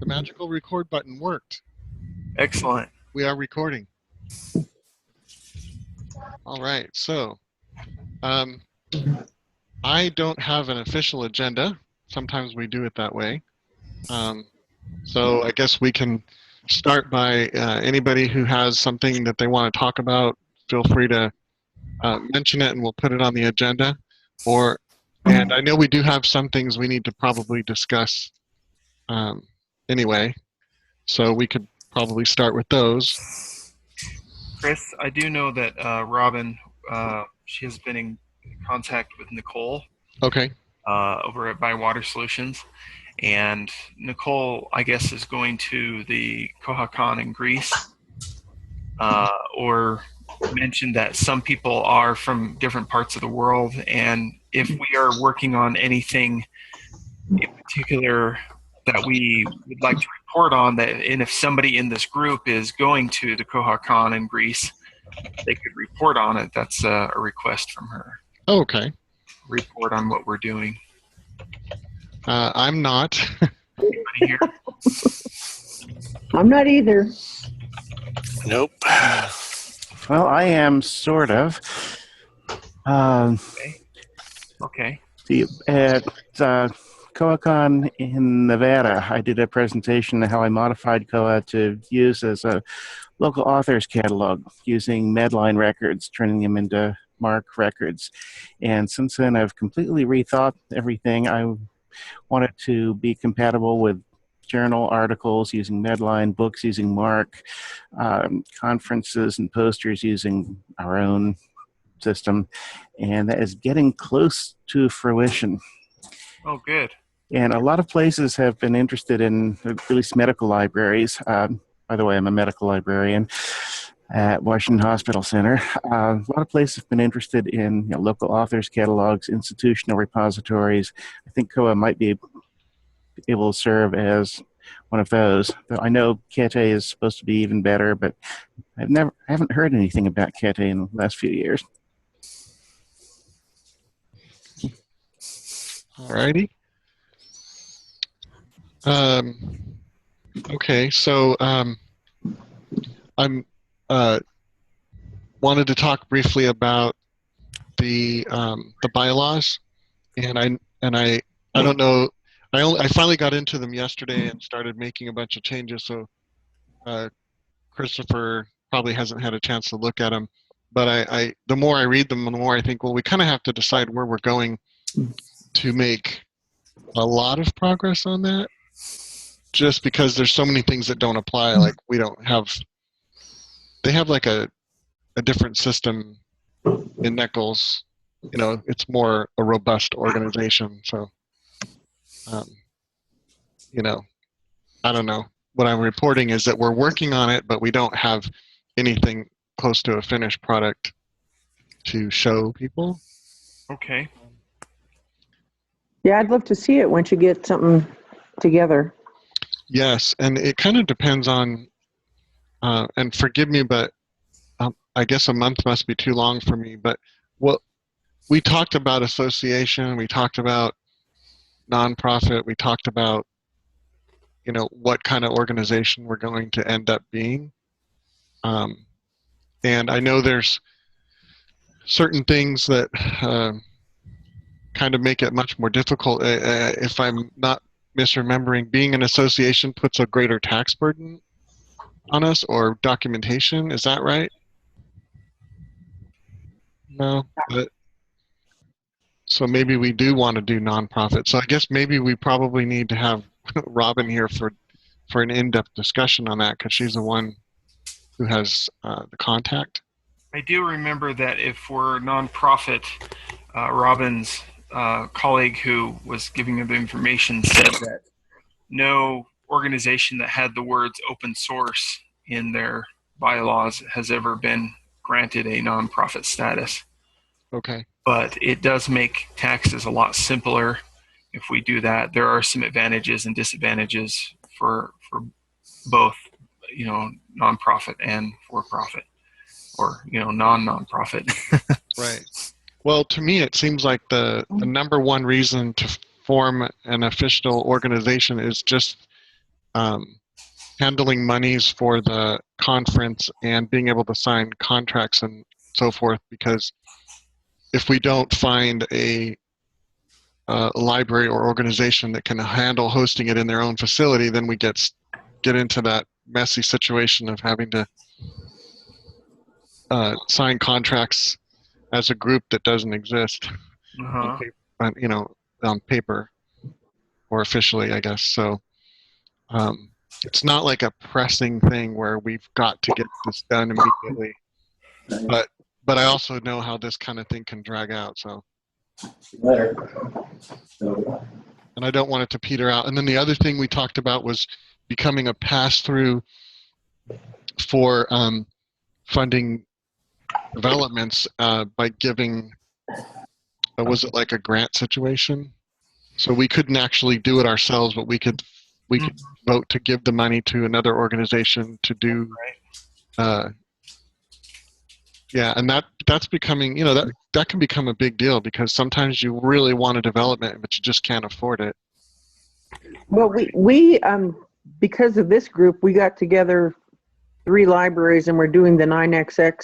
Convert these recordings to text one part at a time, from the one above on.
The magical record button worked. Excellent. We are recording. All right, so I don't have an official agenda. Sometimes we do it that way. So I guess we can start by anybody who has something that they want to talk about, feel free to mention it and we'll put it on the agenda. And I know we do have some things we need to probably discuss anyway, so we could probably start with those. Chris, I do know that Robin, she has been in contact with Nicole. Okay. Over at Bywater Solutions. And Nicole, I guess, is going to the Koha in Greece, or mentioned that some people are from different parts of the world, and if we are working on anything in particular that we would like to report on, and if somebody in this group is going to the Koha in Greece, they could report on it. That's a request from her. Okay. Report on what we're doing. I'm not. Anybody here? I'm not either. Nope. Well, I am sort of. Okay. At Koha in Nevada, I did a presentation on how I modified Koha to use as a local authors catalog using Medline records, turning them into MARC records. And since then, I've completely rethought everything. I wanted to be compatible with journal articles using Medline, books using MARC, conferences and posters using our own system, and that is getting close to fruition. Oh, good. And a lot of places have been interested in, at least medical libraries. By the way, I'm a medical librarian at Washington Hospital Center. A lot of places have been interested in local authors catalogs, institutional repositories. I think Koha might be able to serve as one of those. Though I know Kete is supposed to be even better, but I haven't heard anything about Kete in the last few years. Alrighty. Okay, so I'm wanted to talk briefly about the bylaws, and I don't know. I finally got into them yesterday and started making a bunch of changes. So Christopher probably hasn't had a chance to look at them, but the more I read them, the more I think, well, we kind of have to decide where we're going to make a lot of progress on that. Just because there's so many things that don't apply, like we don't have. They have like a different system in Nichols. It's more a robust organization. So, I don't know. What I'm reporting is that we're working on it, but we don't have anything close to a finished product to show people. Okay. Yeah, I'd love to see it once you get something together. Yes, and it kind of depends on, and forgive me, but I guess a month must be too long for me, but we talked about association, we talked about nonprofit, we talked about, what kind of organization we're going to end up being. And I know there's certain things that kind of make it much more difficult. If I'm not misremembering, being an association puts a greater tax burden on us, or documentation. Is that right? No. So maybe we do want to do nonprofit. So I guess maybe we probably need to have Robin here for an in-depth discussion on that, because she's the one who has the contact. I do remember that if we're nonprofit, Robin's colleague who was giving him the information said that no organization that had the words open source in their bylaws has ever been granted a nonprofit status. Okay. But it does make taxes a lot simpler if we do that. There are some advantages and disadvantages for both, nonprofit and for-profit, or non-nonprofit. Right. Well, to me, it seems like the number one reason to form an official organization is just um, handling monies for the conference and being able to sign contracts and so forth. Because if we don't find a library or organization that can handle hosting it in their own facility, then we get into that messy situation of having to sign contracts as a group that doesn't exist on paper, on paper or officially, I guess. So it's not like a pressing thing where we've got to get this done immediately. But I also know how this kind of thing can drag out. So. And I don't want it to peter out. And then the other thing we talked about was becoming a pass-through for funding developments by giving, was it like a grant situation? So we couldn't actually do it ourselves, but we could vote to give the money to another organization to do. Yeah, and that's becoming, that can become a big deal because sometimes you really want a development, but you just can't afford it. Well, we because of this group, we got together 3 libraries and we're doing the 9XX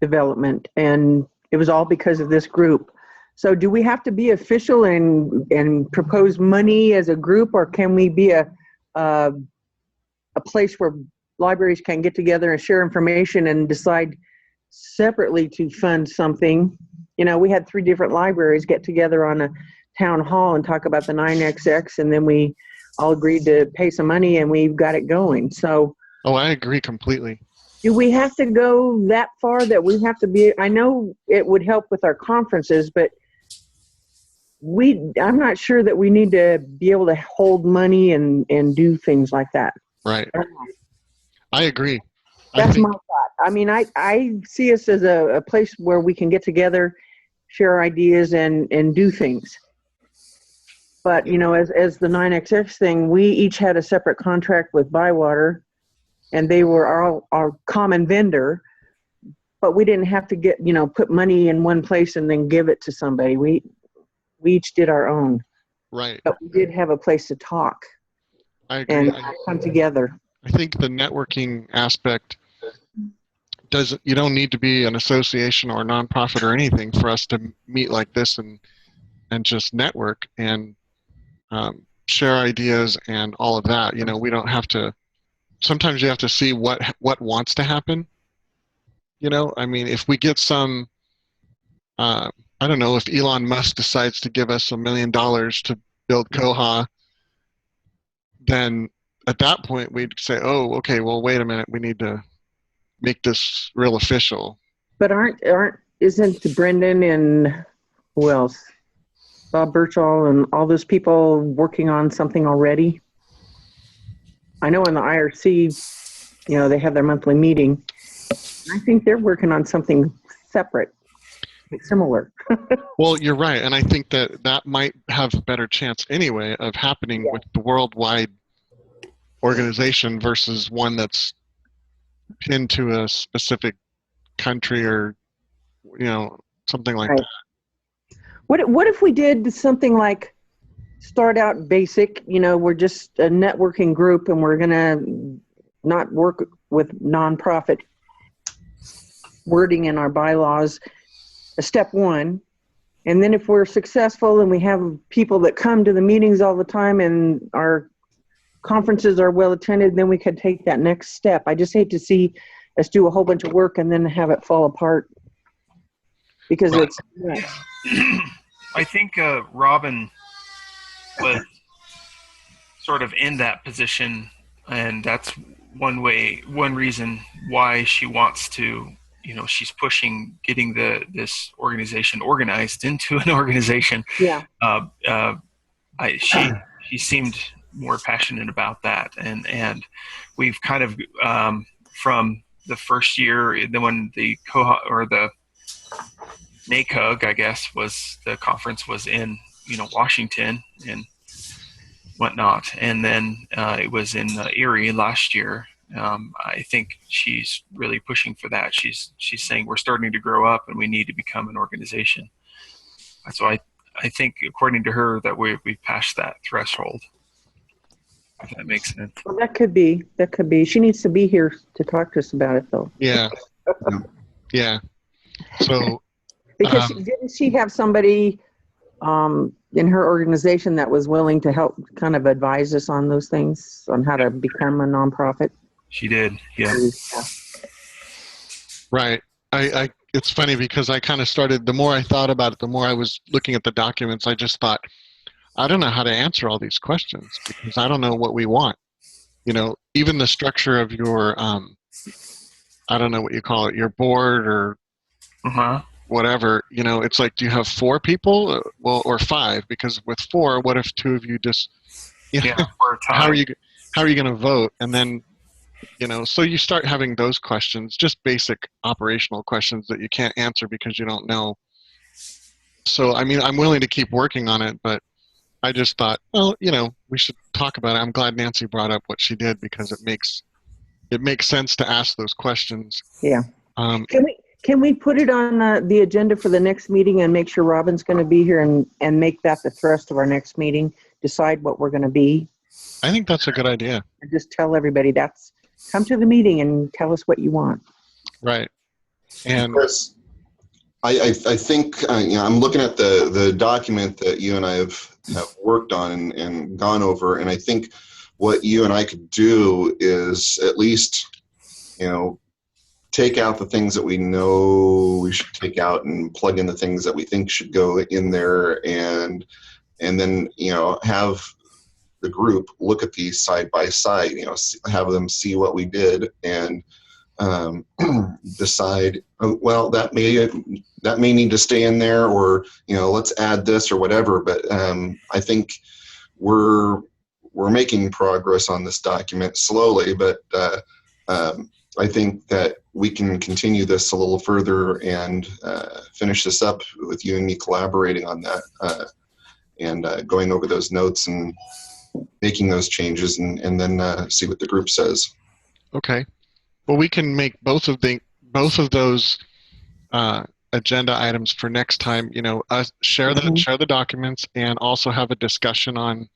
development, and it was all because of this group. So do we have to be official and propose money as a group, or can we be a place where libraries can get together and share information and decide separately to fund something? We had 3 different libraries get together on a town hall and talk about the 9XX, and then we all agreed to pay some money and we've got it going. So I agree completely. do we have to go that far that we have to be? I know it would help with our conferences, but I'm not sure that we need to be able to hold money and do things like that. Right. I agree. That's my thought. I mean, I see us as a place where we can get together, share ideas, and do things. But, as the 9XX thing, we each had a separate contract with Bywater, and they were our common vendor, but we didn't have to put money in one place and then give it to somebody. We each did our own. Right. But we did have a place to talk. I agree. And come together. I think the networking aspect you don't need to be an association or a nonprofit or anything for us to meet like this and just network and share ideas and all of that. We don't have to. Sometimes you have to see what wants to happen. I mean, if we get some, I don't know, if Elon Musk decides to give us $1 million to build Koha, then at that point we'd say, oh, okay, well, wait a minute, we need to make this real official. But isn't Brendan and who else? Bob Birchall and all those people working on something already? I know in the IRC, they have their monthly meeting. I think they're working on something separate, similar. Well, you're right. And I think that might have a better chance anyway of happening with the worldwide organization versus one that's pinned to a specific country or, something like that. What if we did something like start out basic, we're just a networking group and we're going to not work with nonprofit wording in our bylaws, step 1. And then if we're successful and we have people that come to the meetings all the time and our conferences are well attended, then we could take that next step. I just hate to see us do a whole bunch of work and then have it fall apart because Right. it's I think Robin was sort of in that position, and that's one reason why she wants to, she's pushing getting this organization organized into an organization. Yeah. She seemed more passionate about that, and we've kind of from the first year, then when the Koha or the NACUG, I guess, the conference was in Washington and whatnot, and then it was in Erie last year. I think she's really pushing for that. She's saying we're starting to grow up and we need to become an organization. So I think, according to her, that we've passed that threshold. if that makes sense. Well, that could be. She needs to be here to talk to us about it, though. Yeah. Yeah. So, Because didn't she have somebody in her organization that was willing to help kind of advise us on those things, on how to become a nonprofit? She did, yeah. right. It's funny because I kind of started, the more I thought about it, the more I was looking at the documents, I just thought, I don't know how to answer all these questions because I don't know what we want. You know, even the structure of your, I don't know what you call it, your board or whatever, you know, it's like, do you have 4 people? Well, or 5, because with 4, what if 2 of you just, you know, how are you going to vote? And then, you know, so you start having those questions, just basic operational questions that you can't answer because you don't know. So, I mean, I'm willing to keep working on it, but I just thought, well, you know, we should talk about it. I'm glad Nancy brought up what she did because it makes sense to ask those questions. Yeah. Can we put it on the agenda for the next meeting and make sure Robin's going to be here and make that the thrust of our next meeting? Decide what we're going to be. I think that's a good idea. And just tell everybody come to the meeting and tell us what you want. Right. And Chris, I think you know, I'm looking at the document that you and I have worked on and gone over, and I think what you and I could do is at least, you know, take out the things that we know we should take out and plug in the things that we think should go in there, and then, you know, have the group look at these side by side, you know, have them see what we did and decide, oh, well, that may need to stay in there, or, you know, let's add this or whatever. But I think we're making progress on this document slowly, but I think that we can continue this a little further and finish this up with you and me collaborating on that and going over those notes and making those changes and then see what the group says. Okay. Well, we can make both of those agenda items for next time. You know, share the documents and also have a discussion on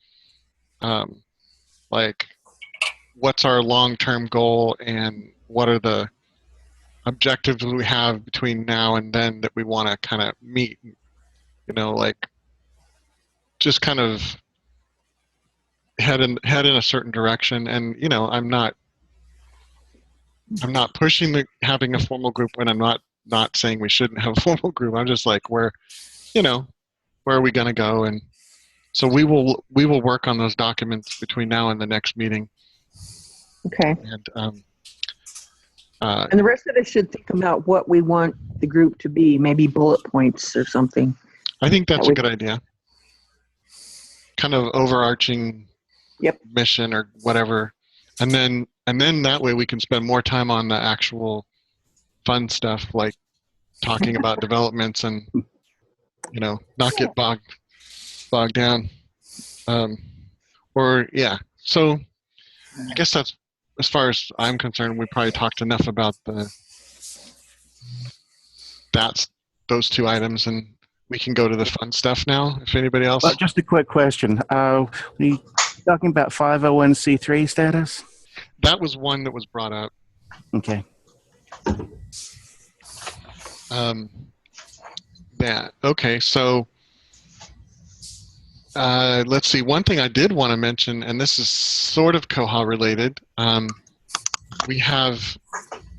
like what's our long-term goal and what are the objectives we have between now and then that we want to kind of meet. You know, like just kind of head in a certain direction. And you know, I'm not pushing having a formal group, and I'm not saying we shouldn't have a formal group. I'm just like, where are we going to go? And so we will work on those documents between now and the next meeting. Okay. And the rest of us should think about what we want the group to be, maybe bullet points or something. I think that's a good idea. Kind of overarching mission or whatever. And then that way we can spend more time on the actual fun stuff, like talking about developments and, you know, not get bogged down. So I guess that's, as far as I'm concerned, we probably talked enough about those 2 items, and we can go to the fun stuff now. If anybody else, Well, just a quick question. We talking about 501c3 status? that was one that was brought up. Okay. Okay. So let's see. One thing I did want to mention, and this is sort of Koha related. We have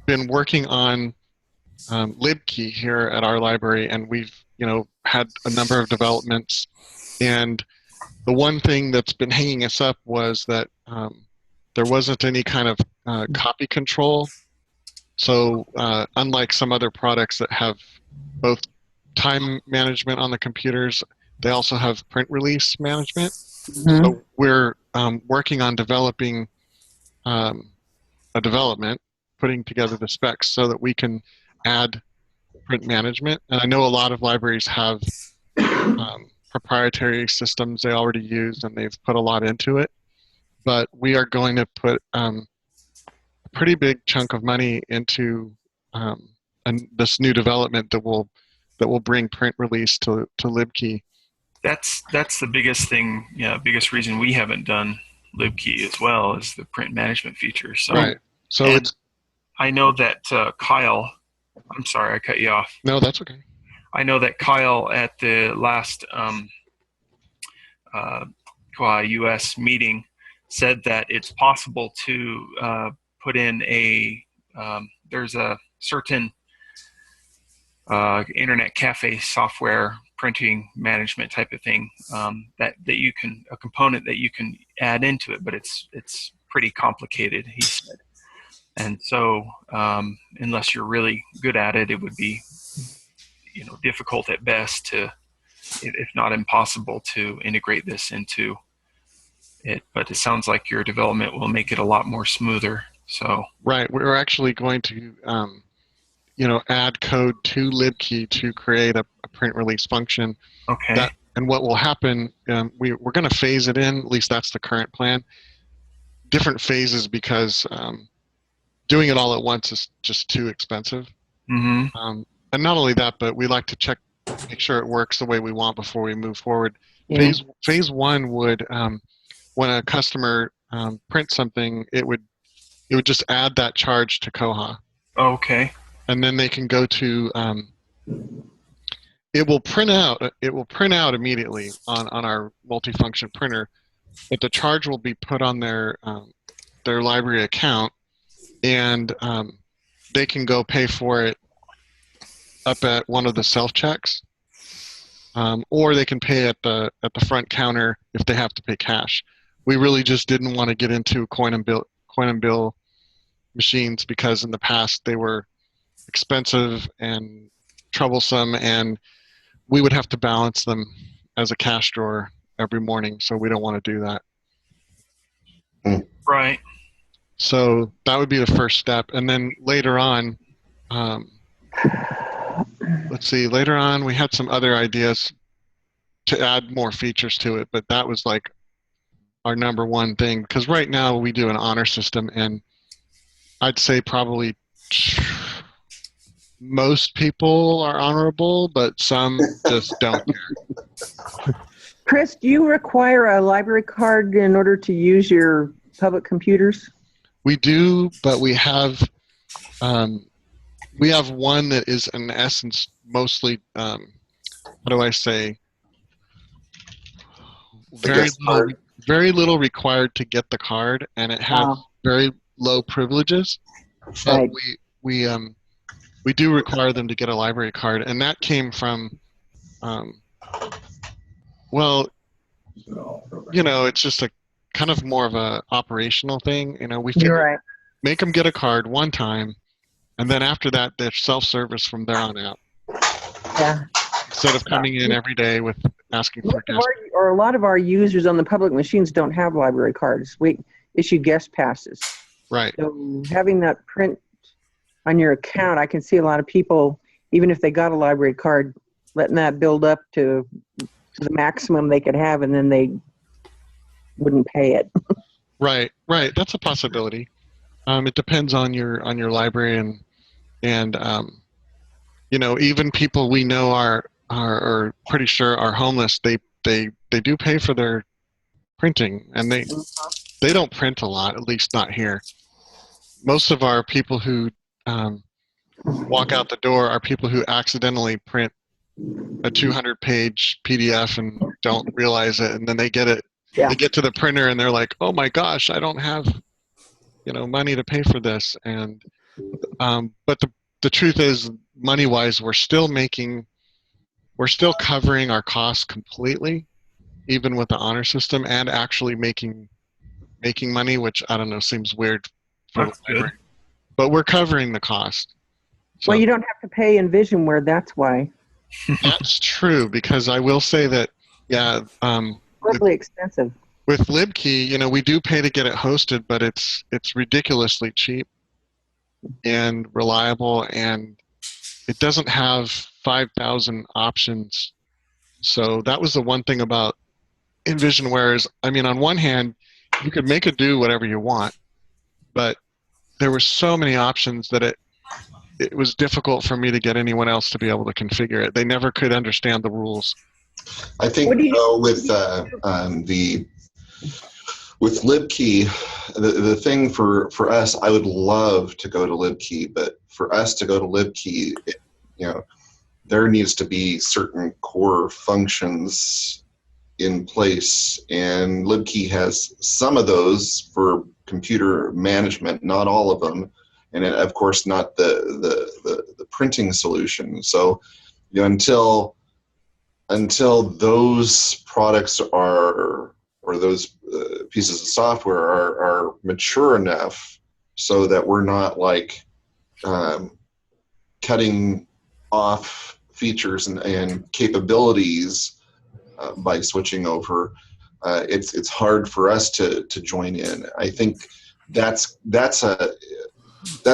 been working on LibKey here at our library, and we've, you know, had a number of developments. And the one thing that's been hanging us up was that there wasn't any kind of copy control. So unlike some other products that have both time management on the computers, they also have print release management. So we're working on developing a development, putting together the specs so that we can add print management. And I know a lot of libraries have proprietary systems they already use, and they've put a lot into it. But we are going to put a pretty big chunk of money into this new development that will bring print release to LibKey. That's the biggest thing, biggest reason we haven't done LibKey as well as the print management feature. So, Right. So and it's I know that Kyle, I'm sorry, I cut you off. no, that's okay. I know that Kyle at the last Koha US meeting said that it's possible to put in there's a certain internet cafe software printing management type of thing that you can, a component that you can add into it, but it's pretty complicated, he said. And so unless you're really good at it, it would be difficult at best to, if not impossible, to integrate this into it. But it sounds like your development will make it a lot more smoother. So Right. We're actually going to add code to libkey to create a print release function. okay. And what will happen, we're going to phase it in, at least that's the current plan. Different phases because doing it all at once is just too expensive. Mm-hmm. And not only that, but we like to make sure it works the way we want before we move forward. Yeah. Phase one would, when a customer prints something, it would just add that charge to Koha. Okay. And then they can go to it will print out immediately on our multifunction printer, but the charge will be put on their library account, and they can go pay for it up at one of the self checks, or they can pay at the front counter if they have to pay cash. We really just didn't want to get into coin and bill machines because in the past they were expensive and troublesome, and we would have to balance them as a cash drawer every morning, so we don't want to do that. Right. So that would be the first step. And then later on, later on we had some other ideas to add more features to it, but that was like our number one thing, because right now we do an honor system, and I'd say probably most people are honorable, but some just don't care. Chris, do you require a library card in order to use your public computers? We do, but we have one that is in essence mosely how do I say, very little required to get the card, and it has very low privileges. But Right. we do require them to get a library card, and that came from it's just a kind of more of a operational thing. We You're right. make them get a card one time, and then after that they're self-service from there on out. Yeah. Instead of coming in every day with asking for guest. Or a lot of our users on the public machines don't have library cards. We issue guest passes. Right. So having that print on your account, I can see a lot of people, even if they got a library card, letting that build up to the maximum they could have, and then they wouldn't pay it. Right. That's a possibility. It depends on your library, and even people we know are pretty sure are homeless. They do pay for their printing, and they don't print a lot, at least not here. Most of our people who walk out the door are people who accidentally print a 200-page PDF and don't realize it, and then they get it. Yeah. They get to the printer and they're like, "Oh my gosh, I don't have, money to pay for this." And but the truth is, money-wise, we're still covering our costs completely, even with the honor system, and actually making money, which I don't know, seems weird for That's the library. But we're covering the cost. So Well, you don't have to pay in Visionware, that's why. that's true, because I will say that, Horribly expensive. with libkey, we do pay to get it hosted, but it's ridiculously cheap and reliable, and it doesn't have 5,000 options. So that was the one thing about Envisionware is, on one hand, you could make it do whatever you want, but there were so many options that it was difficult for me to get anyone else to be able to configure it. They never could understand the rules. I think with the with LibKey, the thing for us, I would love to go to LibKey, but for us to go to LibKey, there needs to be certain core functions in place, and LibKey has some of those for computer management, not all of them, and of course not the printing solution. So until those products or those pieces of software are mature enough so that we're not like cutting off features and capabilities by switching over, it's hard for us to join in. I think that's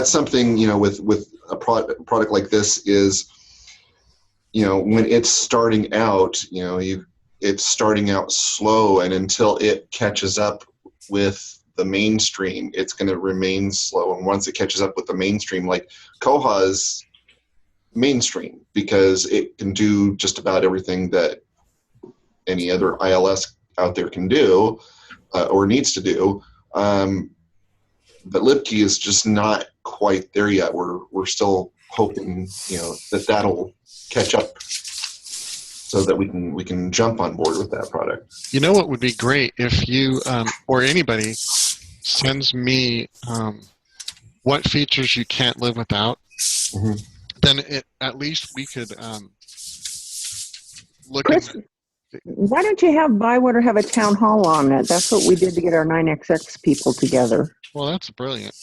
something, with a product like this is, when it's starting out, it's starting out slow, and until it catches up with the mainstream, it's going to remain slow. And once it catches up with the mainstream, like Koha is mainstream because it can do just about everything that any other ILS out there can do or needs to do. But LibKey is just not quite there yet. We're still hoping, that'll catch up so that we can jump on board with that product. You know what would be great if you or anybody sends me what features you can't live without. Mm-hmm. Then at least we could look Chris, at. why don't you have Bywater have a town hall on it? That's what we did to get our 9XX people together. Well, that's brilliant.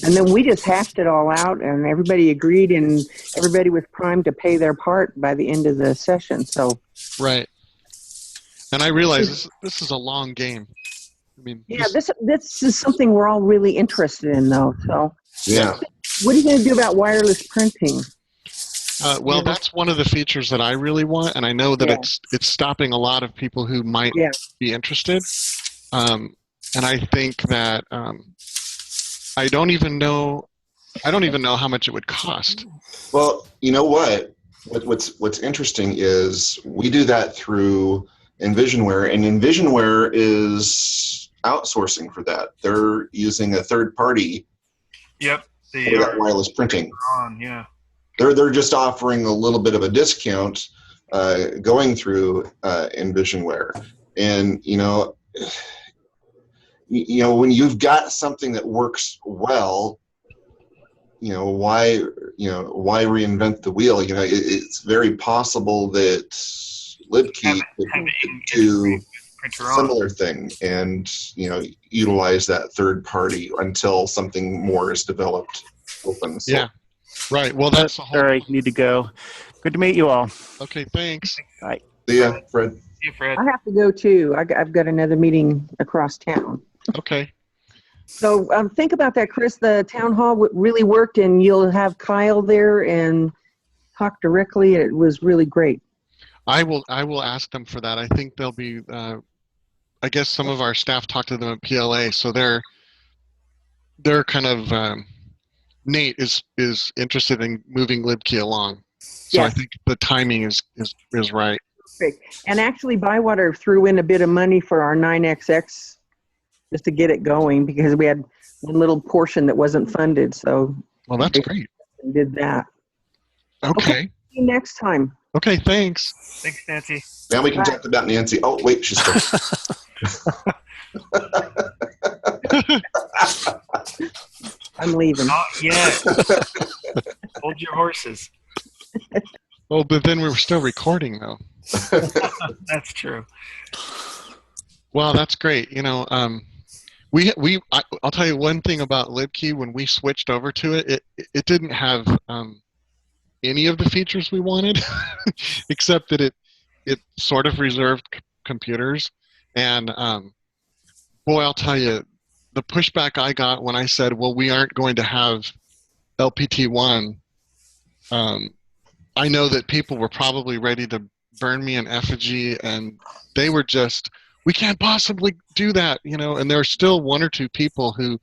And then we just hashed it all out, and everybody agreed, and everybody was primed to pay their part by the end of the session. So Right. And I realize this is a long game. I mean, yeah, this is something we're all really interested in, though. So Yeah. what are you going to do about wireless printing? well, that's one of the features that I really want, and I know that Yeah. it's stopping a lot of people who might Yeah. be interested. And I think that I don't even know how much it would cost. Well, you know what? What's interesting is we do that through Envisionware, and Envisionware is outsourcing for that. They're using a third party Yep. for that wireless printing. Yeah. They're just offering a little bit of a discount going through Envisionware, and when you've got something that works well, why reinvent the wheel? It's very possible that LibKey could do similar thing and utilize that third party until something more is developed. Open. So. Yeah. Right. Well, that's the whole. Sorry, need to go. Good to meet you all. Okay. Thanks. Bye. See ya, Fred. See you, Fred. I have to go too. I've got another meeting across town. Okay. So think about that, Chris. The town hall really worked, and you'll have Kyle there and talk directly. It was really great. I will ask them for that. I think they'll be. I guess some of our staff talked to them at PLA, so they're kind of. Nate is interested in moving LibKey along, so Yes. I think the timing is right. Perfect. And actually, Bywater threw in a bit of money for our 9XX just to get it going because we had one little portion that wasn't funded. So Well, that's great. we did that. Okay. See you next time. Okay. Thanks. Thanks, Nancy. Now we can talk about Nancy. Oh, wait, she's still. I'm leaving. Not yet. Hold your horses. Oh, but then we were still recording though. That's true. Wow, that's great. I'll tell you one thing about LibKey. When we switched over to it, it didn't have any of the features we wanted, except that it sort of reserved computers. And boy, I'll tell you, the pushback I got when I said, "Well, we aren't going to have LPT1." I know that people were probably ready to burn me in effigy, and they were just, "We can't possibly do that," And there are still one or two people who,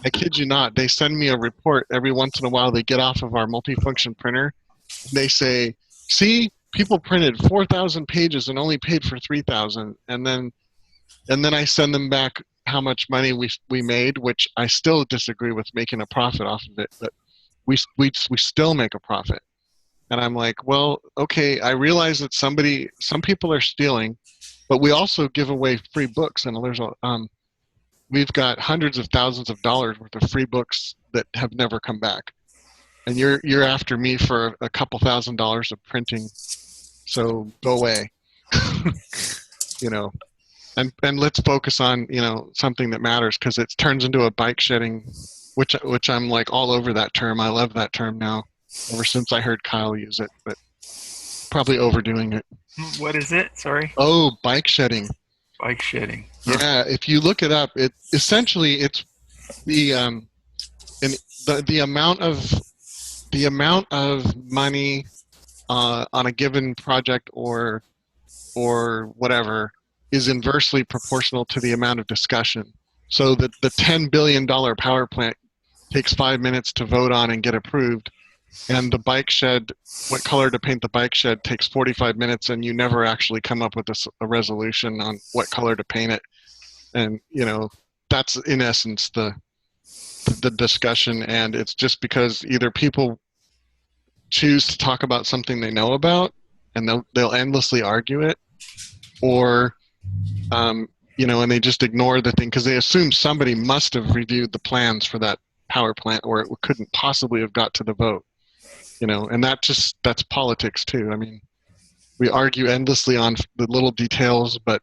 I kid you not, they send me a report every once in a while. They get off of our multifunction printer. And they say, "See, people printed 4,000 pages and only paid for 3,000." And then and then I send them back how much money we made, which I still disagree with making a profit off of it, but we still make a profit. And I'm like, well, okay, I realize that some people are stealing, but we also give away free books, and we've got hundreds of thousands of dollars worth of free books that have never come back. And you're after me for a couple $1,000s of printing, so go away. you know, and let's focus on something that matters, because it turns into a bike shedding, which I'm like all over that term. I love that term now, ever since I heard Kyle use it, but probably overdoing it. What is it? Sorry. Oh, bike shedding. Bike shedding. Yeah, if you look it up, it's the the amount of money on a given project or whatever is inversely proportional to the amount of discussion. So the $10 billion power plant takes 5 minutes to vote on and get approved, and the bike shed, what color to paint the bike shed, takes 45 minutes, and you never actually come up with a resolution on what color to paint it. And that's in essence the discussion, and it's just because either people choose to talk about something they know about, and they'll endlessly argue it, or and they just ignore the thing because they assume somebody must have reviewed the plans for that power plant, or it couldn't possibly have got to the vote. And that's politics too. I mean, we argue endlessly on the little details, but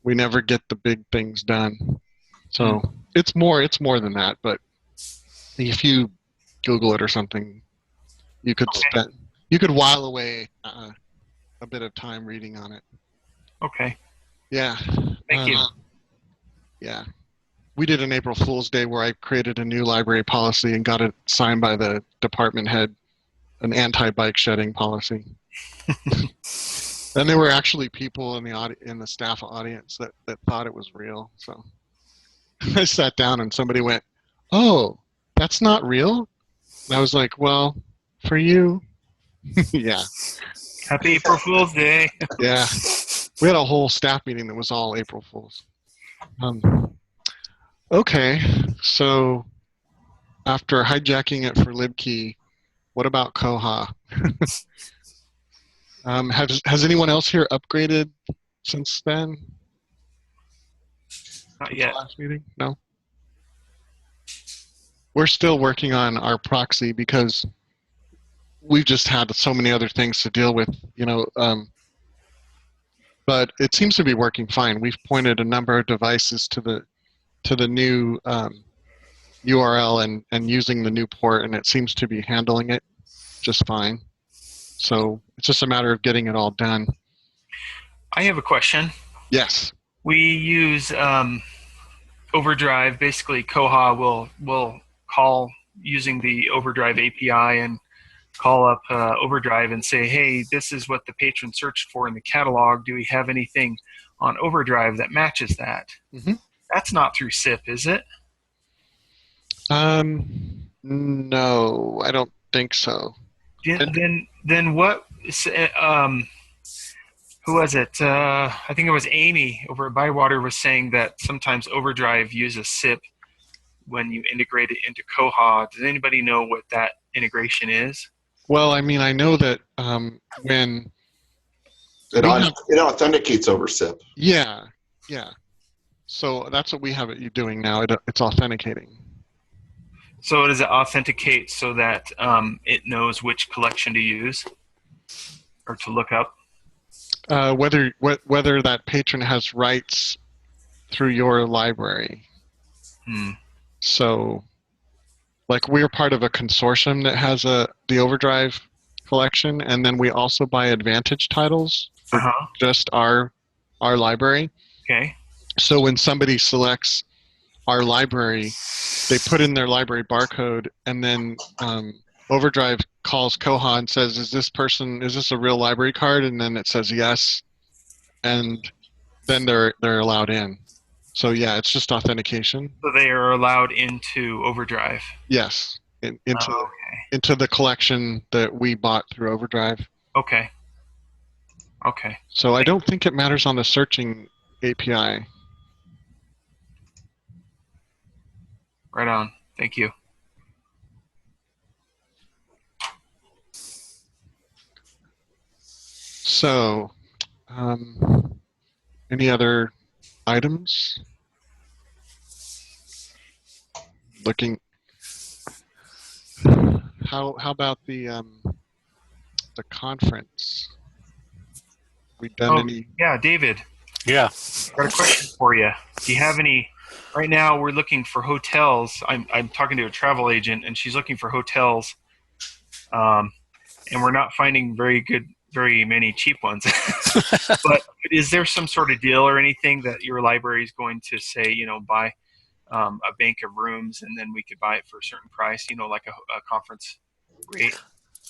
we never get the big things done. So it's more than that. But if you Google it or something, you could while away a bit of time reading on it. Okay. Yeah. Thank you. Yeah. We did an April Fool's Day where I created a new library policy and got it signed by the department head, an anti-bike shedding policy. And there were actually people in the staff audience that thought it was real. So I sat down and somebody went, "Oh, that's not real?" And I was like, "Well, for you." Yeah. Happy April Fool's Day. Yeah. We had a whole staff meeting that was all April Fools. Okay, so after hijacking it for LibKey, what about Koha? Has anyone else here upgraded since then? Not yet. Last meeting? No? We're still working on our proxy because we've just had so many other things to deal with, but it seems to be working fine. We've pointed a number of devices to the new URL and using the new port, and it seems to be handling it just fine. So it's just a matter of getting it all done. I have a question. Yes. We use Overdrive. Basically, Koha will call using the Overdrive API and call up Overdrive and say, "Hey, this is what the patron searched for in the catalog. Do we have anything on Overdrive that matches that?" Mm-hmm. That's not through SIP, is it? No, I don't think so. Then what? Who was it? I think it was Amy over at Bywater was saying that sometimes Overdrive uses SIP when you integrate it into Koha. Does anybody know what that integration is? Well, I mean, I know that when it authenticates over SIP. Yeah. So that's what we have it doing now. It's authenticating. So does it authenticate so that it knows which collection to use or to look up? Whether that patron has rights through your library. So, like, we're part of a consortium that has the Overdrive collection, and then we also buy Advantage titles for just our library. Okay. So when somebody selects our library, they put in their library barcode, and then Overdrive calls Koha and says, is this a real library card? And then it says yes, and then they're allowed in. So yeah, it's just authentication. So they are allowed into Overdrive. Yes, into the collection that we bought through Overdrive. Okay. So I don't think it matters on the searching API. Right on. Thank you. So, any other items? Looking. How about the conference? We done any? Yeah, David. Yeah. Got a question for you. Do you have any? Right now, we're looking for hotels. I'm talking to a travel agent, and she's looking for hotels, and we're not finding very many cheap ones. But is there some sort of deal or anything that your library is going to say, buy a bank of rooms, and then we could buy it for a certain price, like a conference rate?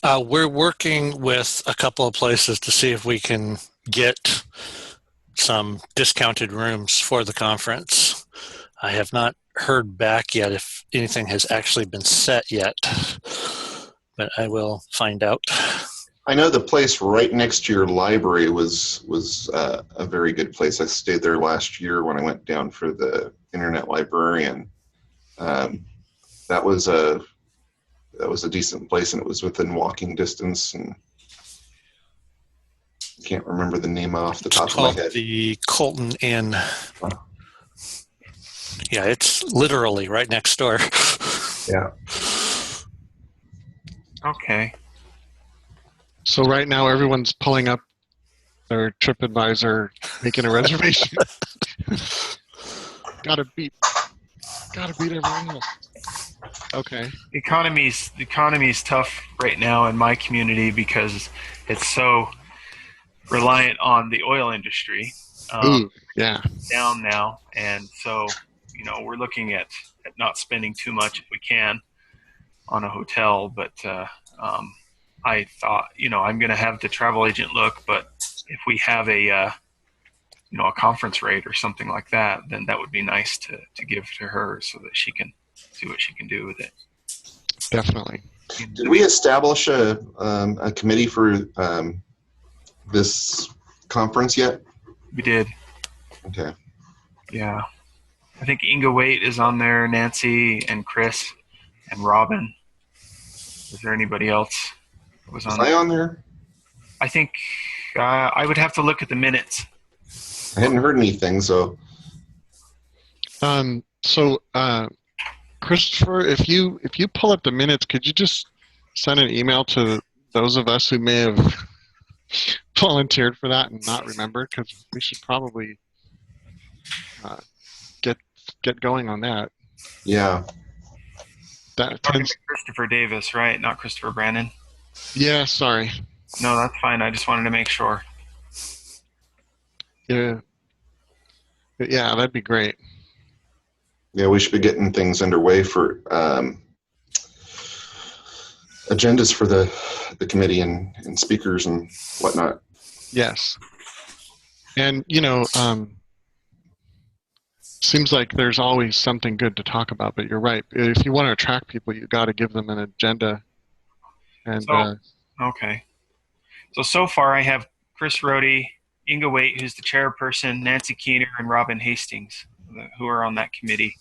We're working with a couple of places to see if we can get some discounted rooms for the conference. I have not heard back yet if anything has actually been set yet, but I will find out. I know the place right next to your library was a very good place. I stayed there last year when I went down for the Internet Librarian. That was a decent place, and it was within walking distance. And I can't remember the name off the top of my head. The Colton Inn. Yeah, it's literally right next door. Yeah. Okay. So right now everyone's pulling up their TripAdvisor, making a reservation. Gotta beat everyone else. Okay. The economy's tough right now in my community because it's so reliant on the oil industry. Yeah. Down now, and so we're looking at not spending too much if we can on a hotel. But I thought I'm going to have the travel agent look, but if we have a conference rate or something like that, then that would be nice to give to her so that she can see what she can do with it. Definitely. Did we establish a committee for this conference yet? We did. Okay. Yeah. I think Inga Waite is on there, Nancy and Chris and Robin. Is there anybody else that was on Was I on there? I think I would have to look at the minutes. I hadn't heard anything, so. Christopher, if you pull up the minutes, could you just send an email to those of us who may have volunteered for that and not remember? Because we should probably get going on that. Yeah. That Talking tends. to Christopher Davis, right? Not Christopher Brandon. Yeah. Sorry. No, that's fine. I just wanted to make sure. Yeah. Yeah, that'd be great. Yeah, we should be getting things underway for agendas for the committee and speakers and whatnot. Yes. And, seems like there's always something good to talk about, but you're right. If you want to attract people, you got to give them an agenda. And Okay. So far I have Chris Rohde, Inga Waite, who's the chairperson, Nancy Keener, and Robin Hastings, who are on that committee.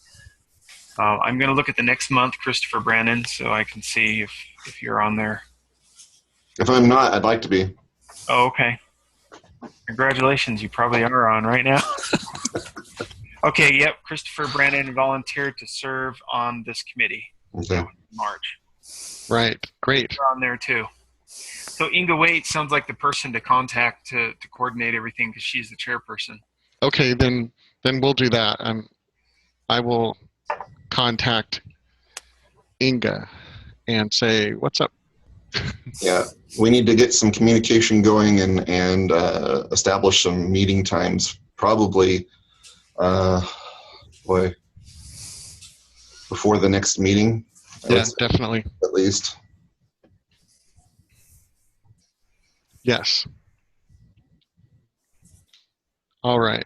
I'm going to look at the next month, Christopher Brandon, so I can see if you're on there. If I'm not, I'd like to be. Oh, okay. Congratulations. You probably are on right now. Okay, yep. Christopher Brandon volunteered to serve on this committee Okay. in March. right. Great. You're on there too. So Inga Waite sounds like the person to contact to coordinate everything because she's the chairperson. Okay, then we'll do that. I will contact Inga and say, what's up? Yeah, we need to get some communication going and establish some meeting times. Probably, before the next meeting. Yeah, definitely. At least. Yes. All right.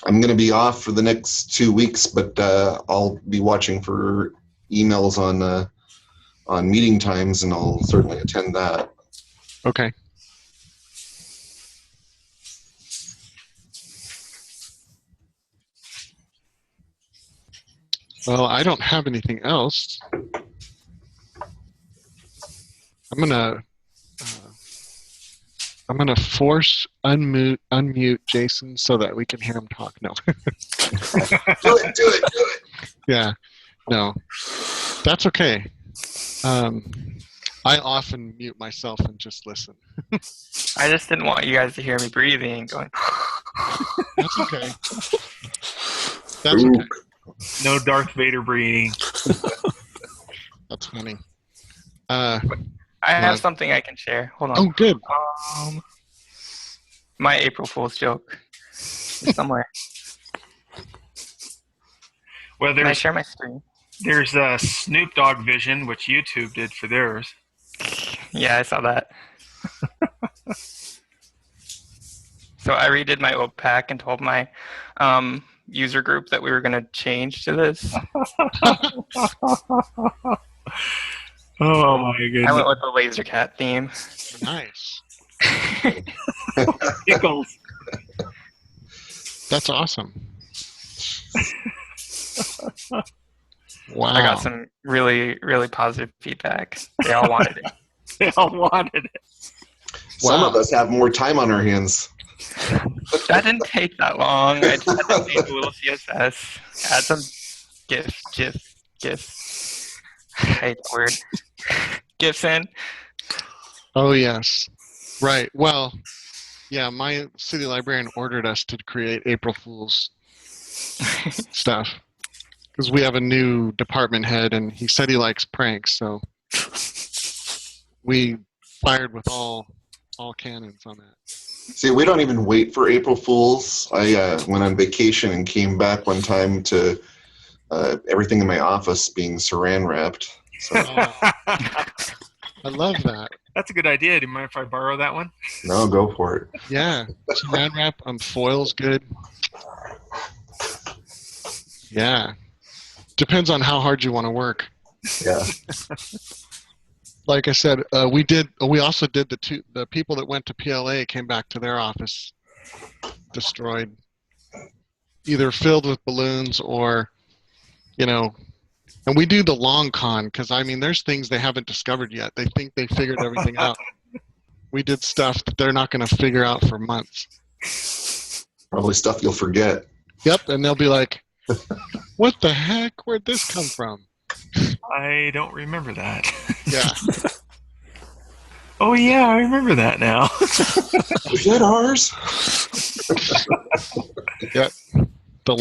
I'm going to be off for the next 2 weeks, but I'll be watching for emails on meeting times, and I'll certainly attend that. Okay. Well, I don't have anything else. I'm gonna force unmute Jason so that we can hear him talk. No. Do it. Yeah. No. That's okay. I often mute myself and just listen. I just didn't want you guys to hear me breathing and going. That's okay. That's okay. No Darth Vader breeding. That's funny. I have something I can share. Hold on. Oh, good. My April Fool's joke is somewhere. Well, Can I share my screen? there's Snoop Dogg Vision, which YouTube did for theirs. Yeah, I saw that. So I redid my old pack and told my user group that we were going to change to this. Oh my goodness. I went with the laser cat theme. Nice. Pickles. That's awesome. Wow. I got some really, really positive feedback. They all wanted it. They all wanted it. Some Wow. of us have more time on our hands. That didn't take that long. I just had to change a little CSS, add some GIFs. I hate that word. GIFs in. Oh, yes. Right. Well, yeah, my city librarian ordered us to create April Fool's stuff because we have a new department head and he said he likes pranks, so we fired with all cannons on that. See, we don't even wait for April Fools. I went on vacation and came back one time to everything in my office being saran wrapped. So, Oh, I love that. That's a good idea. Do you mind if I borrow that one? no, go for it. Yeah. Saran wrap on foil's good. Yeah. Depends on how hard you want to work. Yeah. Like I said, we also did the people that went to PLA came back to their office destroyed, either filled with balloons or, and we do the long con because I mean there's things they haven't discovered yet. They think they figured everything out. We did stuff that they're not going to figure out for months. Probably stuff you'll forget. Yep, and they'll be like, "What the heck? Where'd this come from?" I don't remember that. Yeah. Oh yeah, I remember that now. Is that ours? Yep. The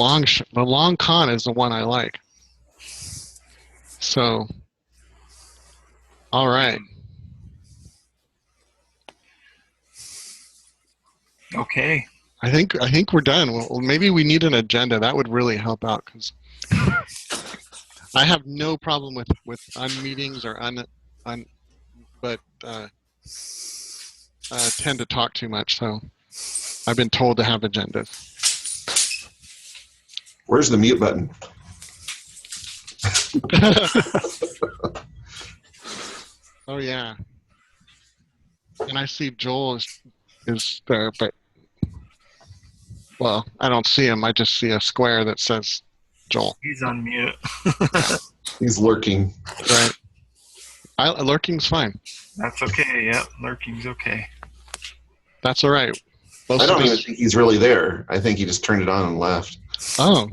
long con is the one I like. So, all right. Okay. I think we're done. Well, maybe we need an agenda. That would really help out because I have no problem with unmeetings or but tend to talk too much. So I've been told to have agendas. Where's the mute button? Oh yeah. And I see Joel is there, but well, I don't see him. I just see a square that says Joel. He's on mute. He's lurking. Right. Lurking's fine. That's okay. Yep, lurking's okay. That's all right. Most I don't of even us- think he's really there. I think he just turned it on and left. Oh,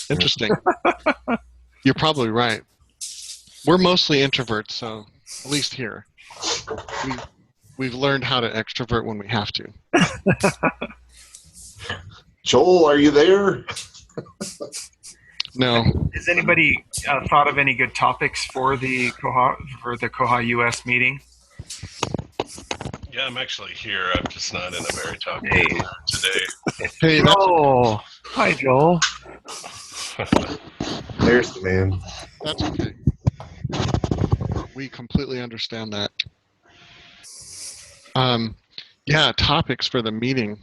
interesting. You're probably right. We're mostly introverts, so at least here. We've learned how to extrovert when we have to. Joel, are you there? No. Has anybody thought of any good topics for the Koha US meeting? Yeah, I'm actually here. I'm just not in a very talkative Hey. mood today. Hey, that's Oh, hi Joel. There's the man. okay. We completely understand that. Yeah, topics for the meeting.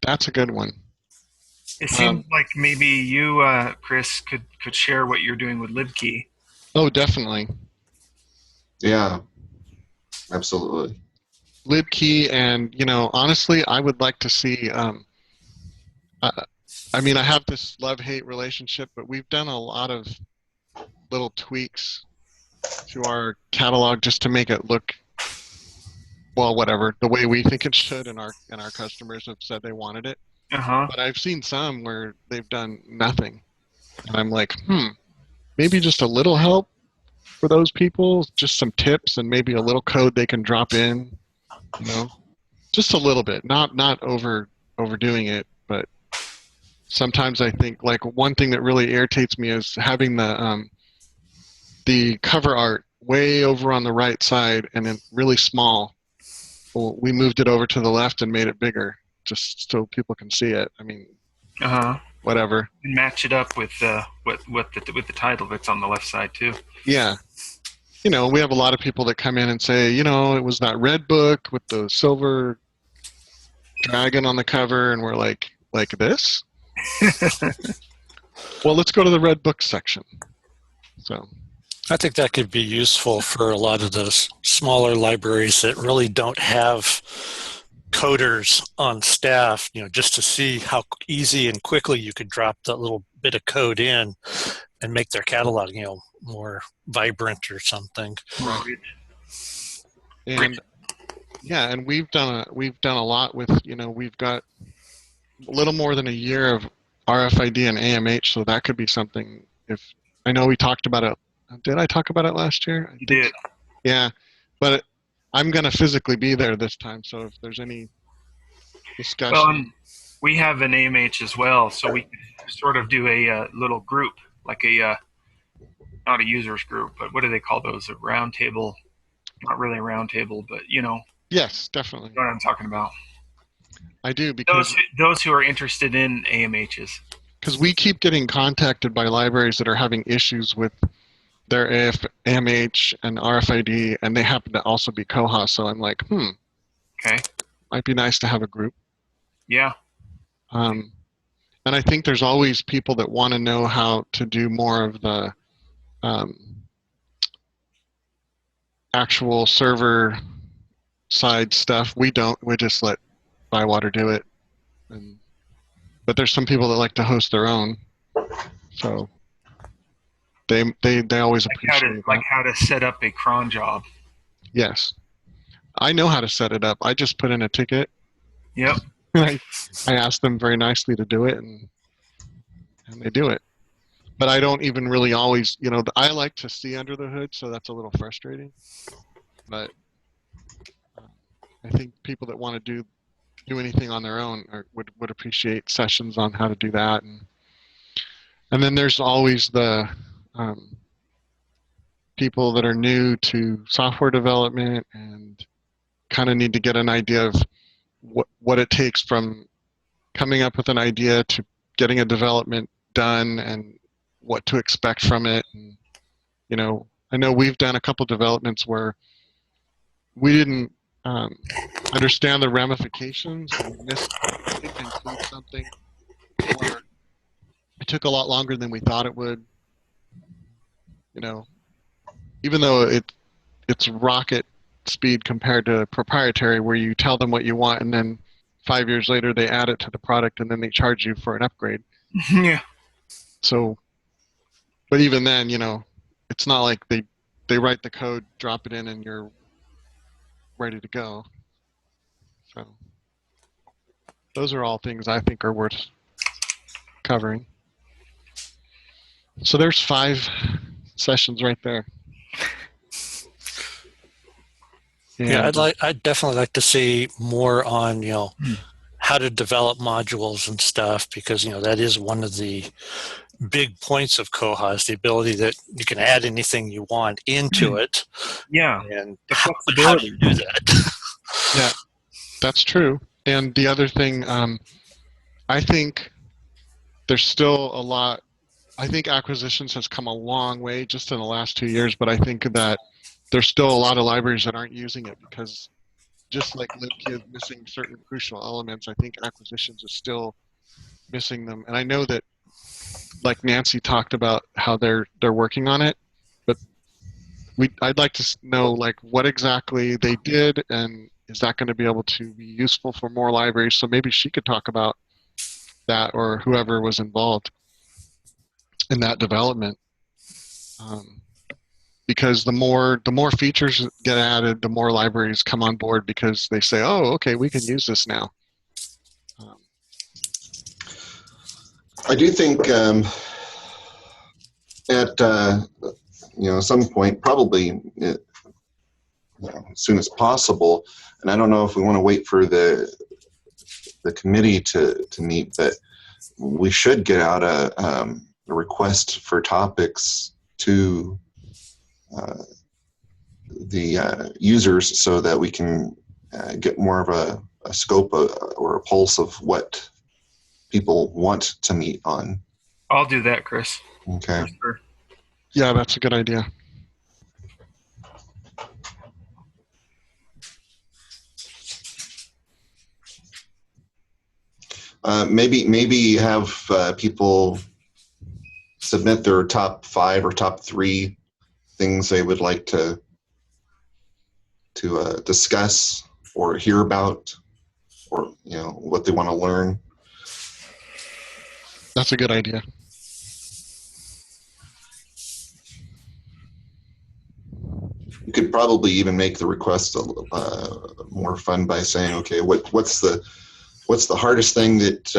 That's a good one. It seems like maybe you, Chris, could share what you're doing with LibKey. Oh, definitely. Yeah, absolutely. LibKey, and honestly, I would like to see I mean, I have this love-hate relationship, but we've done a lot of little tweaks to our catalog just to make it look, well, whatever, the way we think it should, and our customers have said they wanted it. Uh-huh. But I've seen some where they've done nothing, and I'm like, maybe just a little help for those people, just some tips and maybe a little code they can drop in, you know, just a little bit, not overdoing it. But sometimes I think, like, one thing that really irritates me is having the cover art way over on the right side and then really small. Well, we moved it over to the left and made it bigger just so people can see it. I mean, whatever. And match it up with with the title that's on the left side too. Yeah. You know, we have a lot of people that come in and say, you know, it was that red book with the silver dragon on the cover, and we're like this? Well, let's go to the red book section. So I think that could be useful for a lot of those smaller libraries that really don't have coders on staff, you know, just to see how easy and quickly you could drop that little bit of code in and make their catalog, you know, more vibrant or something. Right. And yeah, and we've done a lot with, you know, we've got a little more than a year of RFID and AMH, so that could be something. If I know we talked about it, did I talk about it last year? You did. Yeah, but I'm gonna physically be there this time, so if there's any discussion. Well, we have an AMH as well, so we could sort of do a little group, like a not a users group, but what do they call those? A round table? Not really a round table, but you know. Yes, definitely. You know what I'm talking about. I do, because those who are interested in AMHs. Because we keep getting contacted by libraries that are having issues with their AMH and RFID, and they happen to also be Koha. So I'm like, okay, might be nice to have a group. Yeah. And I think there's always people that want to know how to do more of the actual server side stuff. We don't. We just let Bywater do it. But there's some people that like to host their own, so they always appreciate how to set up a cron job. Yes, I know how to set it up. I just put in a ticket. Yep. I asked them very nicely to do it, and they do it. But I don't even really always, you know, I like to see under the hood, so that's a little frustrating. But I think people that want to do anything on their own would appreciate sessions on how to do that. And then there's always the people that are new to software development and kind of need to get an idea of what it takes from coming up with an idea to getting a development done and what to expect from it. And, you know, I know we've done a couple developments where we didn't understand the ramifications and missed include something, or it took a lot longer than we thought it would. You know, even though it's rocket speed compared to proprietary, where you tell them what you want and then 5 years later they add it to the product and then they charge you for an upgrade. Yeah. So, but even then, you know, it's not like they write the code, drop it in, and you're ready to go. So those are all things I think are worth covering. So there's 5 sessions right there. Yeah, I'd definitely like to see more on, you know, how to develop modules and stuff, because, you know, that is one of the big points of Koha, is the ability that you can add anything you want into it. Yeah. And the how flexibility. do you do that? Yeah, that's true. And the other thing, I think there's still a lot. I think acquisitions has come a long way just in the last 2 years, but I think that there's still a lot of libraries that aren't using it because just like libkey is missing certain crucial elements, I think acquisitions is still missing them. And I know that, like Nancy talked about how they're working on it, but I'd like to know like what exactly they did, and is that going to be able to be useful for more libraries? So maybe she could talk about that or whoever was involved in that development. Because the more features get added, the more libraries come on board because they say, "Oh, okay, we can use this now." I do think at some point, probably as soon as possible, and I don't know if we want to wait for the committee to meet, but we should get out a request for topics to the users so that we can get more of a scope or a pulse of what people want to meet on. I'll do that, Chris. Okay. Sure. Yeah, that's a good idea. Maybe have people submit their top 5 or top 3 things they would like to discuss or hear about, or what they want to learn. That's a good idea. You could probably even make the request a little more fun by saying, okay, what's the hardest thing that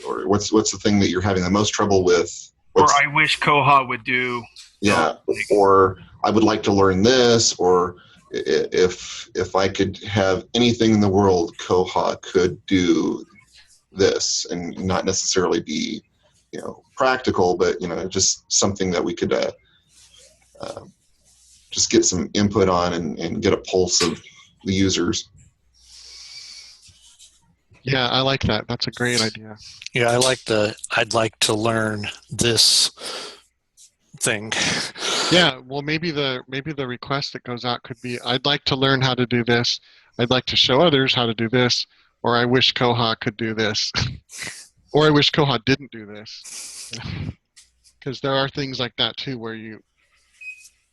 or what's the thing that you're having the most trouble with? Or I wish Koha would do. Yeah, or I would like to learn this, or if I could have anything in the world, Koha could do this, and not necessarily be, practical, but just something that we could just get some input on and get a pulse of the users. Yeah, I like that. That's a great idea. Yeah, I'd like to learn this thing. Yeah, well, maybe the request that goes out could be, I'd like to learn how to do this. I'd like to show others how to do this, or I wish Koha could do this, or I wish Koha didn't do this. Because there are things like that too, where you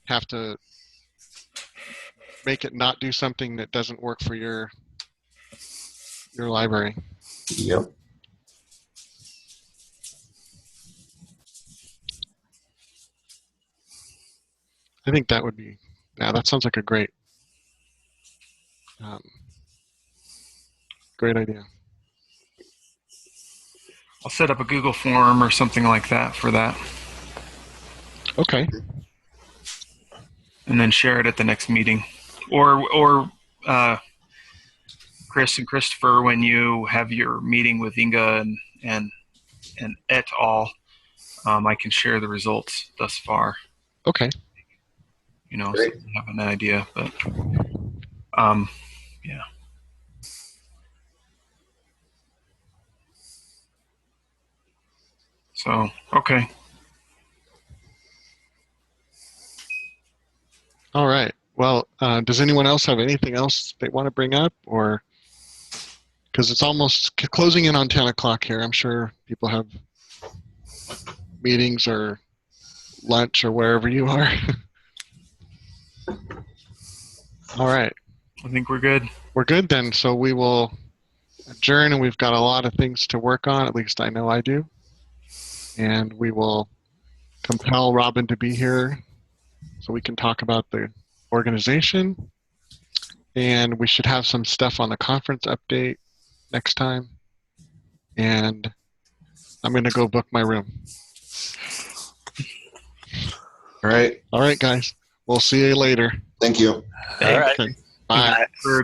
have to make it not do something that doesn't work for your library. Yep. I think that would be, that sounds like a great idea. I'll set up a Google form or something like that for that. Okay. And then share it at the next meeting. Or Chris and Christopher, when you have your meeting with Inga and et al., I can share the results thus far. Okay. So you have an idea, but yeah. So, okay. All right. Well, does anyone else have anything else they want to bring up, or because it's almost closing in on 10 o'clock here? I'm sure people have meetings or lunch or wherever you are. All right. I think we're good. We're good then. So we will adjourn, and we've got a lot of things to work on. At least I know I do. And we will compel Robin to be here so we can talk about the organization. And we should have some stuff on the conference update next time. And I'm going to go book my room. All right. All right, guys. We'll see you later. Thank you. All right. Okay. Bye. Bye.